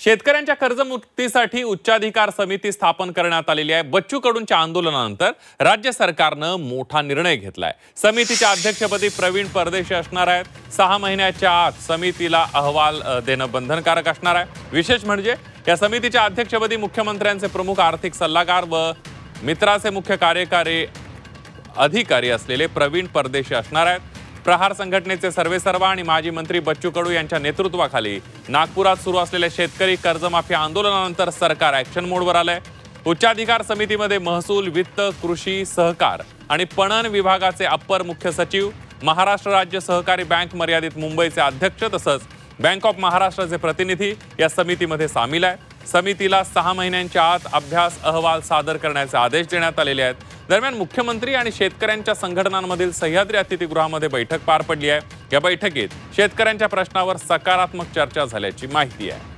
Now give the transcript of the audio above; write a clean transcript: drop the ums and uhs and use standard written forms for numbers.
शेतकऱ्यांच्या कर्जमुक्तीसाठी उच्चाधिकार समिती स्थापन करण्यात आलेली आहे। बच्चू कडूंच्या आंदोलनानंतर राज्य सरकारनं मोठा निर्णय घेतलाय। समितीच्या अध्यक्षपदी प्रवीण परदेशी असणार आहेत। 6 महिन्याच्या आत समितीला अहवाल देणं बंधनकारक असणार आहे। विशेष म्हणजे या समितीच्या अध्यक्षपदी मुख्यमंत्र्यांचे प्रमुख आर्थिक सल्लागार व मित्राचे मुख्य कार्यकारी अधिकारी असलेले प्रवीण परदेशी असणार आहेत। प्रहार संघटनेचे सर्वेसर्वा आणि माजी मंत्री बच्चू कडू यांच्या नेतृत्वाखाली नागपुरात सुरू असलेल्या शेतकरी कर्जमाफी आंदोलनानंतर सरकार ॲक्शन मोडवर आलंय। उच्चाधिकार समितीमध्ये महसूल, वित्त, कृषी, सहकार आणि पणन विभागाचे अप्पर मुख्य सचिव, महाराष्ट्र राज्य सहकारी बँक मर्यादित मुंबईचे अध्यक्ष तसंच बँक ऑफ महाराष्ट्राचे प्रतिनिधी या समितीमध्ये सामील आहे। समितीला 6 महिन्यांच्या आत अभ्यास अहवाल सादर करण्याचे आदेश देण्यात आलेले आहेत। दरम्यान मुख्यमंत्री आणि शेतकऱ्यांच्या संघटनांमधील सह्याद्री अतिथीगृहामध्ये बैठक पार पडली आहे। या बैठकीत शेतकऱ्यांच्या प्रश्नावर सकारात्मक चर्चा झाल्याची माहिती आहे।